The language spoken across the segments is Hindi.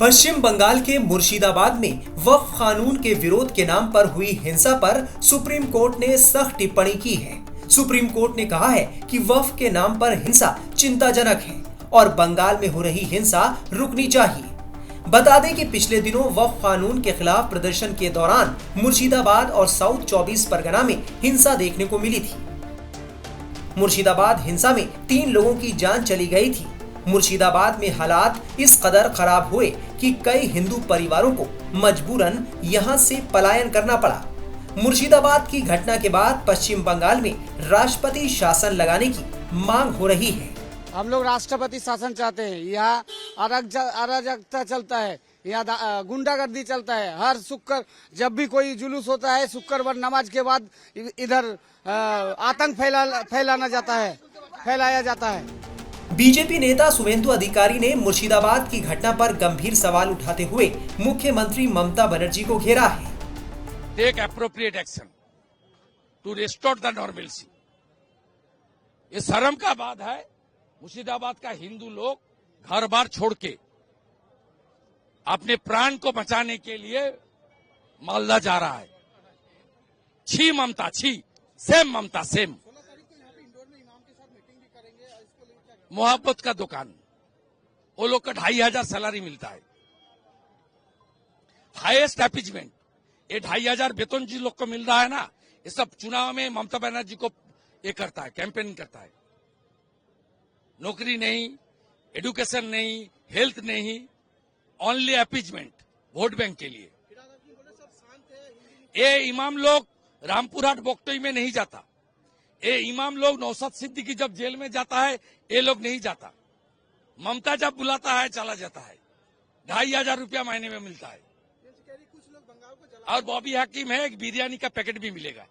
पश्चिम बंगाल के मुर्शिदाबाद में वक्फ कानून के विरोध के नाम पर हुई हिंसा पर सुप्रीम कोर्ट ने सख्त टिप्पणी की है। सुप्रीम कोर्ट ने कहा है कि वक्फ के नाम पर हिंसा चिंताजनक है और बंगाल में हो रही हिंसा रुकनी चाहिए। बता दें कि पिछले दिनों वक्फ कानून के खिलाफ प्रदर्शन के दौरान मुर्शिदाबाद और साउथ 24 परगना में हिंसा देखने को मिली थी। मुर्शिदाबाद हिंसा में 3 लोगों की जान चली गई थी। मुर्शिदाबाद में हालात इस कदर खराब हुए कि कई हिंदू परिवारों को मजबूरन यहां से पलायन करना पड़ा। मुर्शिदाबाद की घटना के बाद पश्चिम बंगाल में राष्ट्रपति शासन लगाने की मांग हो रही है। हम लोग राष्ट्रपति शासन चाहते हैं। यहाँ अराजकता चलता है, यहाँ गुंडागर्दी चलता है। हर शुक्र जब भी कोई जुलूस होता है, शुक्रवार नमाज के बाद इधर आतंक फैलाया जाता है। बीजेपी नेता शुभेंदु अधिकारी ने मुर्शिदाबाद की घटना पर गंभीर सवाल उठाते हुए मुख्यमंत्री ममता बनर्जी को घेरा है। Take appropriate action to restore the normalcy. ये शर्म का बात है, मुर्शिदाबाद का हिंदू लोग घर बार छोड़ के अपने प्राण को बचाने के लिए मालदा जा रहा है। छी ममता, छी, सेम ममता, सेम। मोहब्बत का दुकान, वो लोग का 2500 सैलरी मिलता है, हाईएस्ट एपीजमेंट। ये 2500 वेतन जी लोग को मिल रहा है ना, ये सब चुनाव में ममता बनर्जी को ये करता है, कैंपेन करता है। नौकरी नहीं, एजुकेशन नहीं, हेल्थ नहीं, ओनली एपीजमेंट, वोट बैंक के लिए। ये इमाम लोग रामपुर हाट बोक्टोई में नहीं जाता। ये इमाम लोग नौशाद सिद्दीकी जब जेल में जाता है, ये लोग नहीं जाता। ममता जब बुलाता है चला जाता है। 2500 रुपया महीने में मिलता है। और बॉबी हकीम है, एक बिरयानी का पैकेट भी मिलेगा।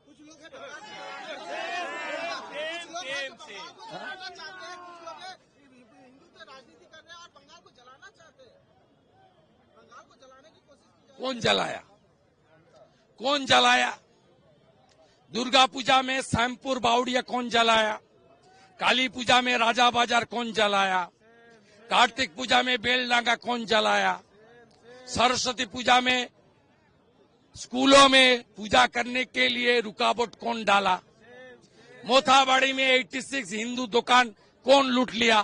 कौन जलाया? कौन जलाया? दुर्गा पूजा में सैमपुर बावड़िया कौन जलाया? काली पूजा में राजा बाजार कौन जलाया? कार्तिक पूजा में बेलडांगा कौन जलाया? सरस्वती पूजा में स्कूलों में पूजा करने के लिए रुकावट कौन डाला? मोथाबाड़ी में 86 हिंदू दुकान कौन लूट लिया?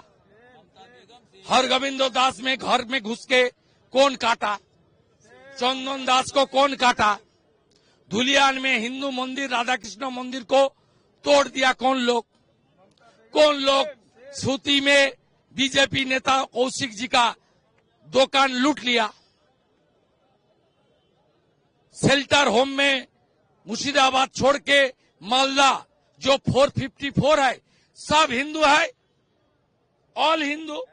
हरगोविंदो दास में घर में घुस के कौन काटा? चंदन दास को कौन काटा? धुलियान में हिंदू मंदिर, राधा कृष्ण मंदिर को तोड़ दिया कौन लोग? कौन लोग? सूती में बीजेपी नेता कौशिक जी का दुकान लूट लिया। शेल्टर होम में मुर्शिदाबाद छोड़ के मालदा जो 454 है, सब हिंदू है, all Hindu.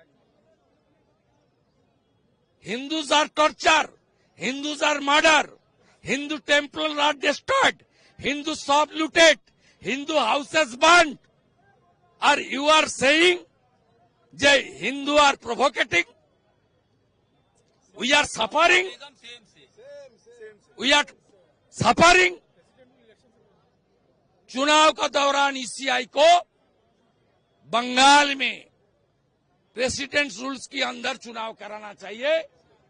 Hindus are tortured, Hindus are murdered, Hindu temples are destroyed, Hindu shop looted, Hindu houses burned. Or you are saying that Hindu are provocating? We are suffering. We are suffering. चुनाव का दौरान ईसीआई को बंगाल में प्रेसिडेंट रूल्स के अंदर चुनाव कराना चाहिए।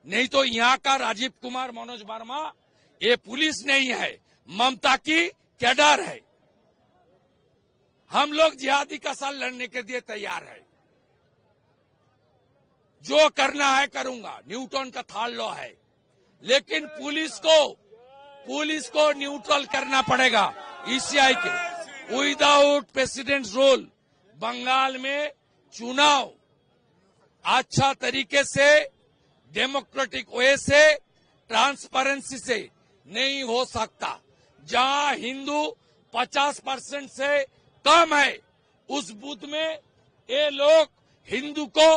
नहीं तो यहाँ का राजीव कुमार, मनोज वर्मा, ये पुलिस नहीं है, ममता की कैडर है। हम लोग जिहादी का साल लड़ने के लिए तैयार है। जो करना है करूंगा, न्यूटन का थर्ड लॉ है। लेकिन पुलिस को न्यूट्रल करना पड़ेगा ईसीआई के। विदाउट प्रेसिडेंट रूल बंगाल में चुनाव अच्छा तरीके से, डेमोक्रेटिक वे से, ट्रांसपेरेंसी से नहीं हो सकता। जहां हिंदू 50% से कम है, उस बूथ में ये लोग हिंदू को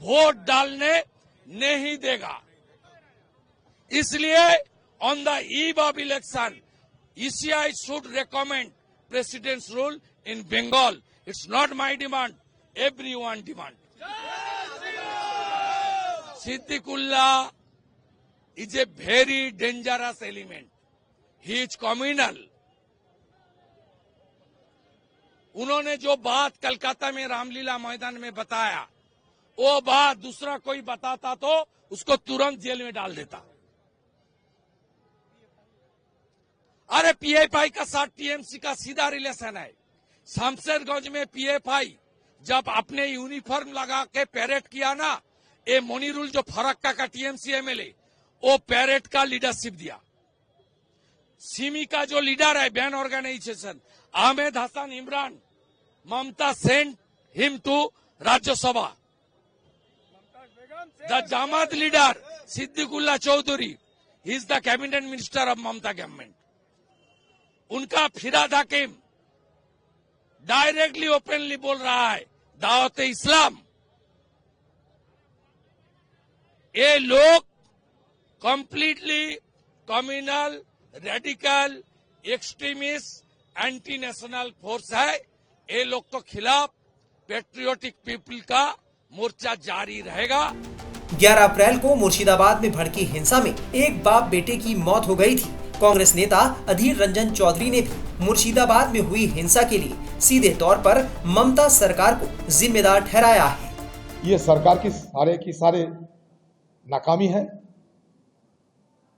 वोट डालने नहीं देगा। इसलिए on the eve of election ECI should recommend president's rule in Bengal. It's not my demand, everyone demand. Siddiqullah is a very dangerous element. He is communal. उन्होंने जो बात कलकत्ता में रामलीला मैदान में बताया, वो बात दूसरा कोई बताता तो उसको तुरंत जेल में डाल देता। अरे पीएफआई का साथ टीएमसी का सीधा रिलेशन है। शमशेरगंज में पीएफआई जब अपने यूनिफॉर्म लगा के पैरेड किया ना, ये मोनीरुल जो फरक्का का टीएमसी एमएलए वो पैरेड का लीडरशिप दिया। सिमी का जो लीडर है ban organisation Ahmed Hasan Imran, Mamata sent him to Rajya Sabha. The Jamaat leader Siddiqullah Chowdhury, he is the cabinet minister of Mamata government. उनका फिराद हकीम डायरेक्टली ओपनली बोल रहा है दावत इस्लाम। ये लोग completely communal, radical, extremist, anti national force है। ये लोग के खिलाफ पेट्रियोटिक पीपल का मोर्चा जारी रहेगा। 11 अप्रैल को मुर्शिदाबाद में भड़की हिंसा में एक बाप बेटे की मौत हो गई थी। कांग्रेस नेता अधीर रंजन चौधरी ने भी मुर्शिदाबाद में हुई हिंसा के लिए सीधे तौर पर ममता सरकार को जिम्मेदार ठहराया है। ये सरकार की सारे नाकामी है,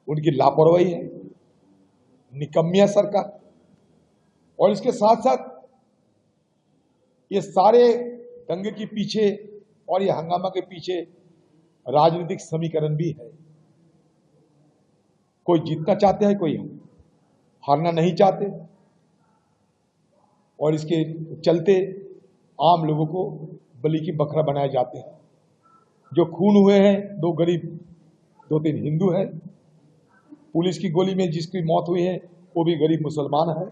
उनकी लापरवाही है, निकम्मिया सरकार। और इसके साथ साथ ये सारे दंगे के पीछे और ये हंगामा के पीछे राजनीतिक समीकरण भी है। कोई जीतना चाहते हैं, कोई हारना नहीं चाहते, और इसके चलते आम लोगों को बलि की बकरा बनाए जाते हैं। जो खून हुए हैं, 2 गरीब 2-3 हिंदू हैं। पुलिस की गोली में जिसकी मौत हुई है वो भी गरीब मुसलमान है।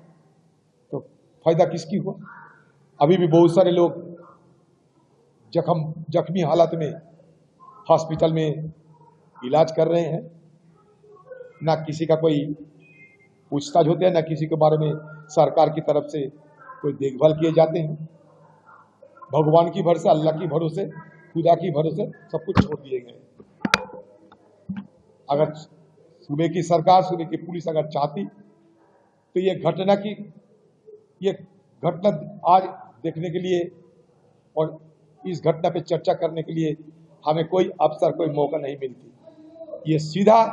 तो फायदा किसकी हुआ? अभी भी बहुत सारे लोग जख्मी हालत में हॉस्पिटल में इलाज कर रहे हैं। ना किसी का कोई पूछताछ होते हैं, ना किसी के बारे में सरकार की तरफ से कोई देखभाल किए जाते हैं। भगवान की भरोसे, अल्लाह की भरोसे, खुदा की भरोसे सब कुछ छोड़ दिए गए। अगर सूबे की सरकार, सूबे की पुलिस अगर चाहती तो ये घटना आज देखने के लिए और इस घटना पे चर्चा करने के लिए हमें कोई अवसर, कोई मौका नहीं मिलती। ये सीधा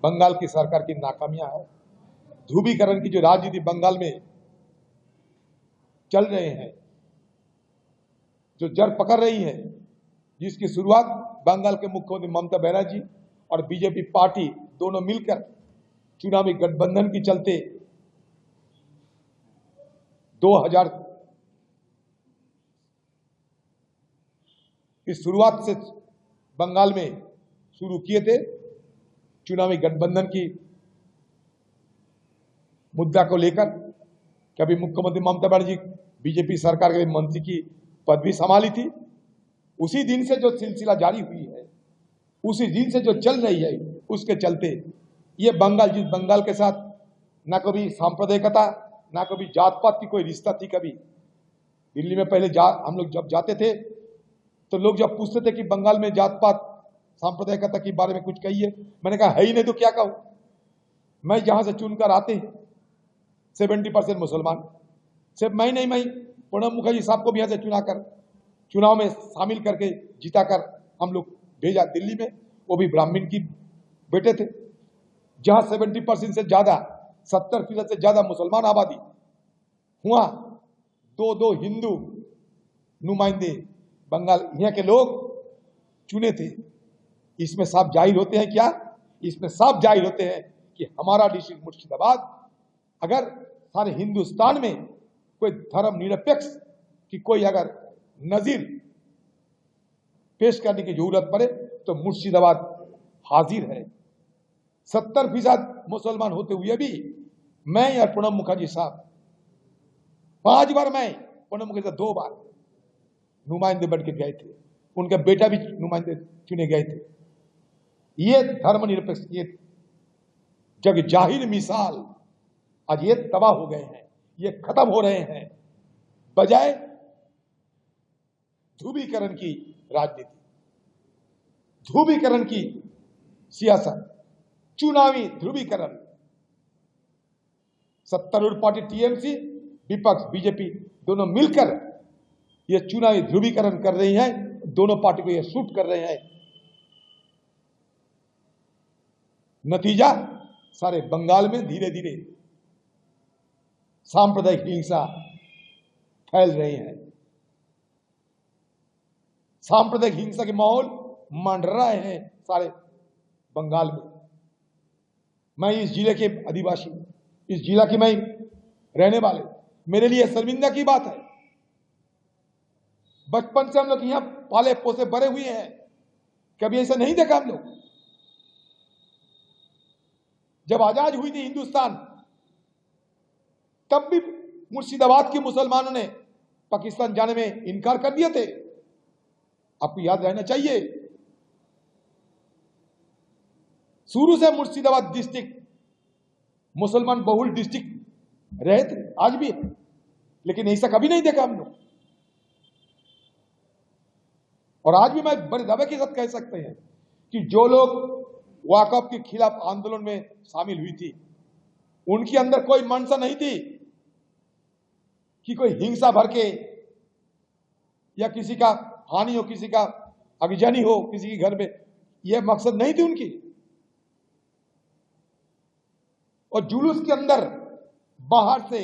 बंगाल की सरकार की नाकामियां है। ध्रुवीकरण की जो राजनीति बंगाल में चल रहे हैं, जो जड़ पकड़ रही है, जिसकी शुरुआत बंगाल के मुख्यमंत्री ममता बनर्जी और बीजेपी पार्टी दोनों मिलकर चुनावी गठबंधन के चलते 2000 की शुरुआत से बंगाल में शुरू किए थे। चुनावी गठबंधन की मुद्दा को लेकर कभी मुख्यमंत्री ममता बनर्जी बीजेपी सरकार के मंत्री की पद भी संभाली थी। उसी दिन से जो सिलसिला जारी हुई है, उसी दिन से जो चल रही है, उसके चलते ये बंगाल, जिस बंगाल के साथ ना कभी सांप्रदायिकता, ना कभी जात पात की कोई रिश्ता थी। कभी दिल्ली में पहले हम लोग जब जाते थे तो लोग जब पूछते थे कि बंगाल में जात पात सांप्रदायिकता के बारे में कुछ कहिए, मैंने कहा है ही नहीं तो क्या कहूं। मैं जहां से चुनकर आते हैं 70% मुसलमान, सिर्फ मैं नहीं, प्रणब मुखर्जी साहब को भी यहाँ से चुनाकर चुनाव में शामिल करके जिताकर हम लोग भेजा दिल्ली में। वो भी ब्राह्मण की बेटे थे। जहां 70% से ज्यादा, 70% से ज्यादा मुसलमान आबादी, हुआ 2 हिंदू नुमाइंदे बंगाल यहाँ के लोग चुने थे। इसमें साफ जाहिर होते हैं क्या? इसमें साफ जाहिर होते हैं कि हमारा डिस्ट्रिक्ट मुर्शिदाबाद, अगर सारे हिंदुस्तान में कोई धर्म निरपेक्ष की कोई अगर नजीर पेश करने की जरूरत पड़े तो मुर्शिदाबाद हाजिर है। 70% मुसलमान होते हुए भी मैं और प्रणब मुखर्जी साहब 5 बार, मैं प्रणब मुखर्जी साहब 2 बार नुमाइंदे बन के गए थे। उनका बेटा भी नुमाइंदे चुने गए थे। ये धर्मनिरपेक्ष, ये जग जाहिर मिसाल आज ये तबाह हो गए हैं, ये खत्म हो रहे हैं। बजाय ध्रुवीकरण की राजनीति, ध्रुवीकरण की सियासत, चुनावी ध्रुवीकरण, सत्तारूढ़ पार्टी टीएमसी, विपक्ष बीजेपी दोनों मिलकर ये चुनावी ध्रुवीकरण कर रही है। दोनों पार्टी को ये सूट कर रहे हैं। नतीजा सारे बंगाल में धीरे धीरे सांप्रदायिक हिंसा फैल रहे हैं। सांप्रदायिक हिंसा के माहौल मंडरा रहे हैं सारे बंगाल में। मैं इस जिले के आदिवासी, इस जिला की मैं रहने वाले, मेरे लिए शर्मिंदा की बात है। बचपन से हम लोग यहां पाले पोसे बड़े हुए हैं, कभी ऐसा नहीं देखा हम लोग। जब आजाद हुई थी हिंदुस्तान, तब भी मुर्शिदाबाद के मुसलमानों ने पाकिस्तान जाने में इनकार कर दिए थे। आपको याद रहना चाहिए, शुरू से मुर्शिदाबाद डिस्ट्रिक्ट मुसलमान बहुल डिस्ट्रिक्ट रहे थे, आज भी है, लेकिन ऐसा कभी नहीं देखा हम लोग। और आज भी मैं बड़े दावे के साथ कह सकते हैं कि जो लोग वाकफ के खिलाफ आंदोलन में शामिल हुई थी, उनके अंदर कोई मनसा नहीं थी कि कोई हिंसा भर के या किसी का हानि हो, किसी का अगजनी हो किसी के घर में, यह मकसद नहीं थी उनकी। और जुलूस के अंदर बाहर से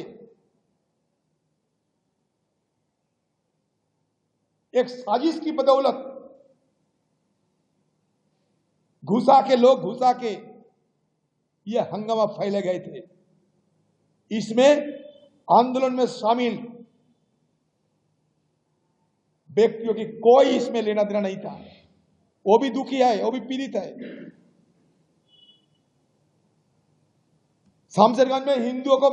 एक साजिश की बदौलत घुसा के यह हंगामा फैले गए थे। इसमें आंदोलन में शामिल व्यक्तियों की कोई इसमें लेना देना नहीं था। वो भी दुखी है, वो भी पीड़ित है। शामशेरगंज में हिंदुओं को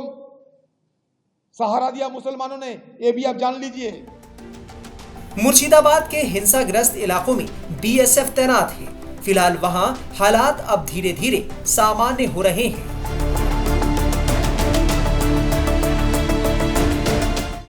सहारा दिया मुसलमानों ने, ये भी आप जान लीजिए। मुर्शिदाबाद के हिंसाग्रस्त इलाकों में बीएसएफ तैनात है। फिलहाल वहां हालात अब धीरे धीरे सामान्य हो रहे हैं।